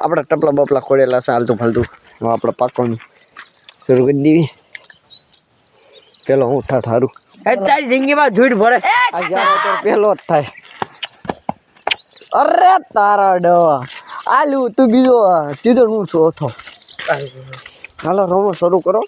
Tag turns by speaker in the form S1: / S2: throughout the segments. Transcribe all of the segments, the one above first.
S1: આપણા ટપલા બપલા ખોડેલા છે હાલતું ફાલતું આપણે પાકવાનું શરૂ કરી દેવી પેલો હું થારું
S2: તારી જિંદગીમાં ઝૂઠ ભરે
S1: પેલો જ થાય અરે તારા ડવા આલુ તું બીજો ત્રીજો હું ચોથો હાલો રમો શરૂ કરો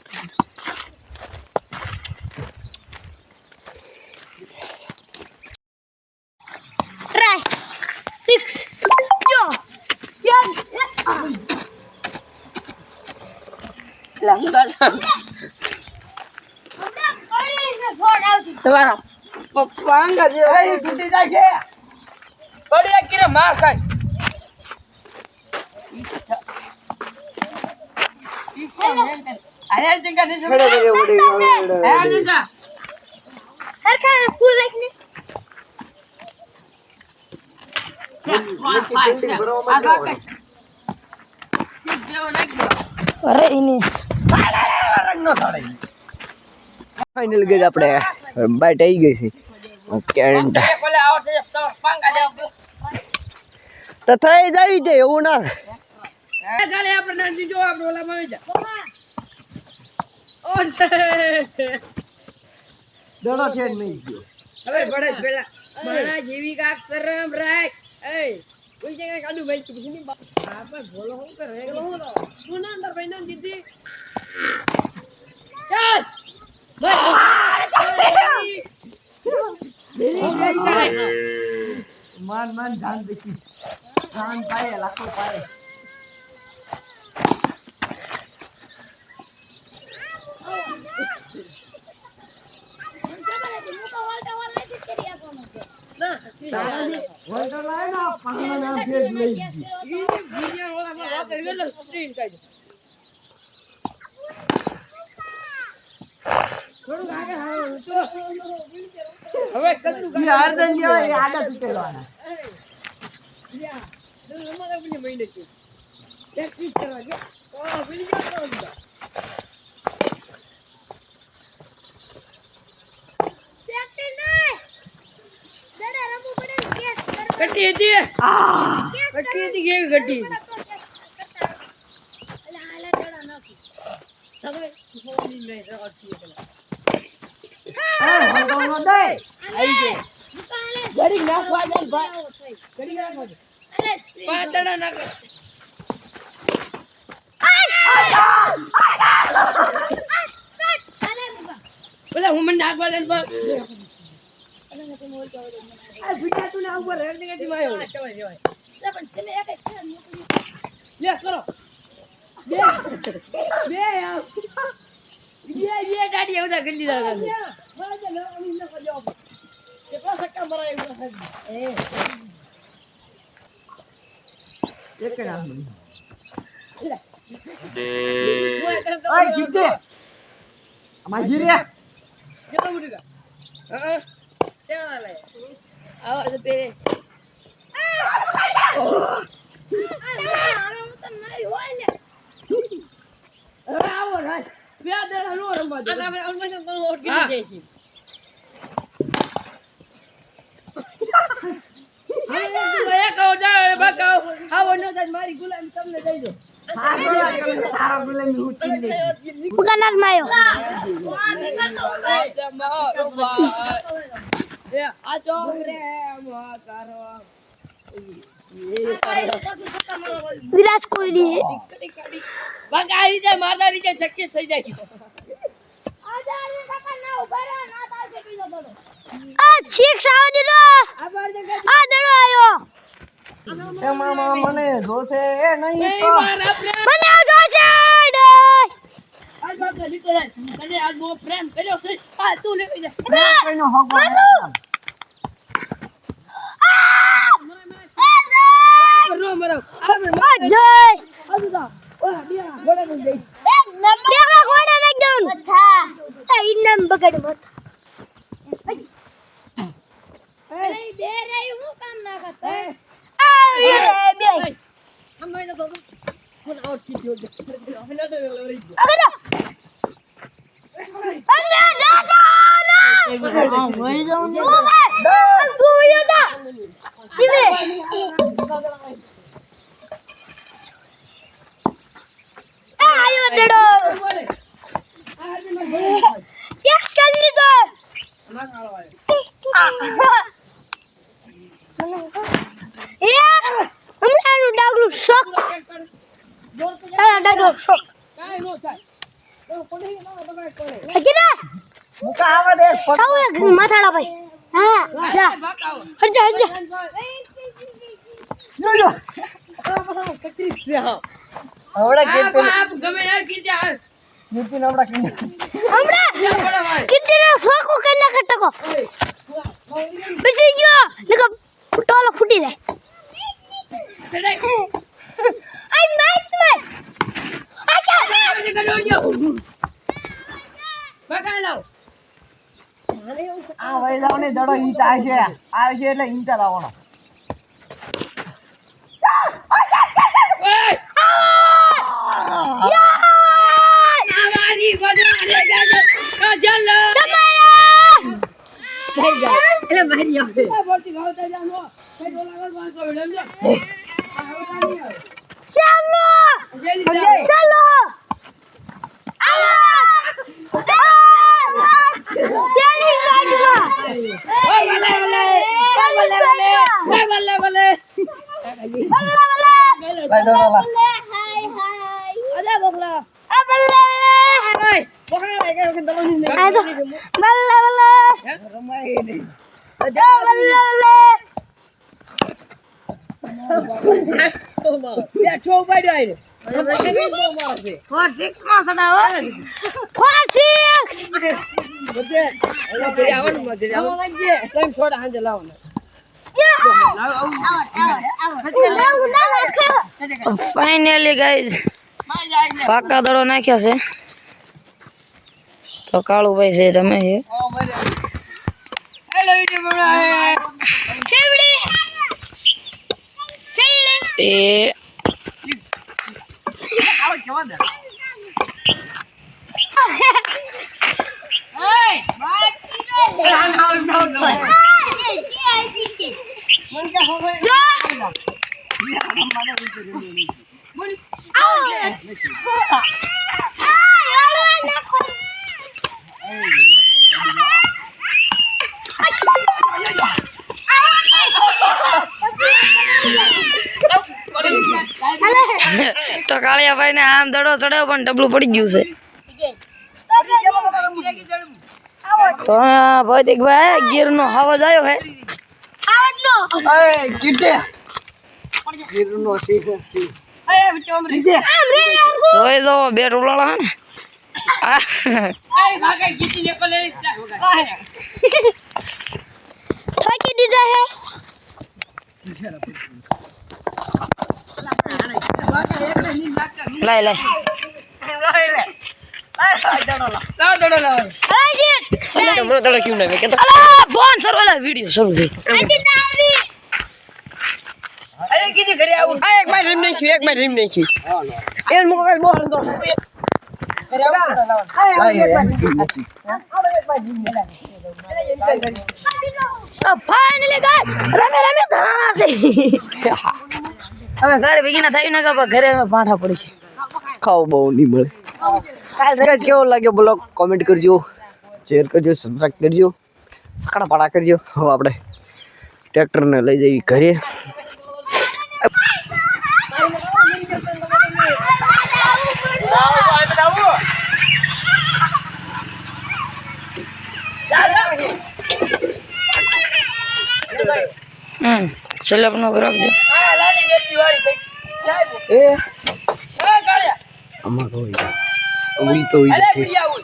S2: તમારા પપ્પા અંગા જે
S1: તૂટી જાય છે
S2: પડી કિરે માર ખાય અરે જંગા ને જંગા હરખા ફૂલ રાખને અરે ઇને
S1: રંગ નો થાળે ફાઇનલ ગઈ આપણે બાઈટ આવી ગઈ છે કેન્ટ
S2: બોલે આવો છે તો પાંગા દેવ
S1: તો થઈ જાવી દે એવું ના
S2: ગાલે આપણે નાજી જો આપણે ઓલા માં જા ઓ
S1: દડો છે નહીં ગયો
S2: હવે બડે પેલા મારા જેવી કાક શરમ રાખ એ કોઈ જગ્યાએ કાડુ ભાઈ તું ની બાપા બોલો હું કરે હું ના અંદર ભાઈ ના દીધી ચાલ
S1: માન માન જાન દેખી જાન પાય લાખો પાય વોલ્ટર લાય ના પાણા ના ભેજ લઈ ગઈ
S2: ઈ ભુનિયા ઓલા માં વાત રેલો સ્ક્રીન કાઢ થોડું આગળ હાવ તો હવે કદું
S1: ઈ આર્દન જેવા એ આડા તૂટેલાના
S2: યા અમારે બની મહિને છે એક ચીજ કરવા જો ઓ બની ગયો તો સેફટી નહી દડા રમુ પડે કેસ કટી હતી કટી હતી કેવી કટી અલા આલા દડા નાખી તમે ફોની નહી રાખી પેલા
S1: હળદો દે
S2: આવી ગઈ ગડી નાખવા દે ભાઈ ગડી નાખવા દે અલે પાતડા નાખ બોલે હું મને નાખવા દે બસ આ બીટા તું ના ઉપર રેડ નીકળી માયો જવાય પણ તમે એક એક લે કરો બે બે આવ ये गाड़ी उधर गली जा रहा है मारा चलो अभी न कर जाओ कितना सक्का मरा है ए
S1: એક ના
S2: ओए
S1: જીતે અમાર જીરે
S2: कितना मुड़ेगा हां क्या वाला है आओ तो पे आओ ना પ્યાદડા નો રમવા દે આ આપણે તો ઓટ ગઈ જાય છે હવે એક આવ જાય બકાવ આવો ન જાય મારી ગુલામી તમને દઈ દો
S1: હા ગોળા તમે સારા ગુલામી ઉઠી દે
S3: ઉગાનાર માયો
S2: એ આ ચોરે મારો
S3: વિરાટ કોહલી
S2: બગાડી જાય માદારી જાય સક્સેસ થઈ જાય
S3: આજારી સકા ના ઉભરા ના તાસે બીજો દડો આ શિક્ષ આવડી રો
S2: આ બાર દડો
S3: આયો
S1: એ મામા મને જોશે એ નહીં તો
S3: મને આ જોશે
S2: આ બાકા લીધો જાય મને આ બહુ પ્રેમ કર્યો છે આ તું લઈ જા
S1: કોઈનો હક
S2: રો મરો
S3: જય
S2: આદુદા ઓલા બિયા ઘોડા લઈ જઈ
S3: બેગા ઘોડા નાખ દઉં મથા એ ઇન્નમ બગડ મથા અરે બે રે હું કામ ના કરતો આ બે
S2: હમ નઈ તો ફોન આઉટ થી જો દે હવે ના તો લઈ ગયો
S3: અરે જા જા ના મરી જાઉં ને ગોયો જા કિમે દડો
S2: બોલે આ હાથી માં
S3: કેસ કરી લીધો
S2: ના કાળો આવે
S3: એ હમણાંનું ડાગલું શોખ
S2: ચેક કર જોર તો
S3: તારા ડાગલું શોખ
S2: કાઈ નો થાય તો પડી ના બગાડ કરે
S3: હજી ના
S1: મુકા આવા દે
S3: સાવ એક માથાડા ભાઈ હા જા
S2: ભાગ આવો
S3: હરજા હરજા
S1: જો
S2: આવડા
S1: કીર્તિ
S2: આપ ગમે યાર કીધે હાલ
S1: કીર્તિ નવડા કીને
S3: હમણાં
S2: જા પડે ભાઈ
S3: કિતના શોખ કે ના કટકો પછી ગયો નકો ટોલો ફૂટી જાય આઈ માઈક મે આ ક્યાં
S2: બગાડ લાવ
S1: આ વઈ લાવને દડો ઈંટા આવે છે એટલે ઈંટા લાવવાનો
S2: ઓય આવારી બગાડે ગાજો કાજલ
S1: એટલે મારી આવે
S2: આ બોલતી ગાવતા જાનો કઈ ડોલા વાળો વિલમ જો
S3: ચાલો
S2: જલ્દી
S3: ચાલો તેની બાજુમાં
S2: ઓય વલે વલે વલે વલે વલે
S1: લાઈ દડો લા
S3: હાય હાય
S2: અરે બગલા
S3: આ બલ્લે
S2: ઓય બગલા લાગે કે દલો ની
S3: આ તો બલ્લે બલ્લે
S1: રમાય નહીં
S3: બલ્લે બલ્લે
S2: બેઠો ઉપાડ્યો આઈને
S3: 46 માં સડાવો 46
S2: બધે આવવાનું મધે આવો લાગજે તેમ થોડા હાંજે લાવો ને
S4: ફાઇનલી ગાઈઝ પાકા દડો નાખ્યા છે તો કાળુભાઈ છે રમે છે
S2: હેલો વિડિયો બનાવે
S3: ફેવડી
S4: એ
S2: આવો કેવા દે ઓય બાત મન કે હો ભાઈ
S4: તો કાળિયાભાઈ ને આમ દડો ચડાવ્યો પણ ડબલું પડી ગયું છે તો ભૌતિકભાઈ ગીર નો હવાજ આવ્યો હે
S1: એ કીર્તિ ગીરનો શીખ શીખ
S4: જોઈ દો બે ટુલાળા હે ને
S2: આય ભાગે ગીતી ને કોલે
S3: ઠોકી દીધા હે
S4: લાય લાય
S2: લાવ દડો લાવ
S3: અલાજી
S1: હમણાં દડો કેમ ના કે
S4: અલા ફોન સર વાલા વિડિયો શરૂ થઈ
S3: આજી તારી
S2: અરે કીધી ઘરે આવું
S1: આ એક મારી રીમ નાખી એન મુકો કાલ બોર દો
S2: ઘરે આવું લાવ
S4: ફાઇનલી ગાઈસ રમે રમે ધરાણા છે હવે ઘરે ભેગી ના થાય ને કે ઘરે અમે પાઠા પડી છે
S1: ખાવ બહુ નહીં મળે ગાઈસ કેવો લાગ્યો બ્લોગ કોમેન્ટ કરજો શેર કરજો સબસ્ક્રાઇબ કરજો સકડા પાડા કરજો હવે આપણે ટ્રેક્ટરને લઈ જઈએ ઘરે
S4: ચલો આપનો રાખજો
S2: આ લાલી બેટી વાળી થઈ સાહેબ
S1: એ
S2: એ કાળિયા
S1: અમાર હોય ઉઈ તો ઉઈ
S2: અરે ભૈયા ઉલ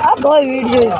S4: આ તો વિડિયો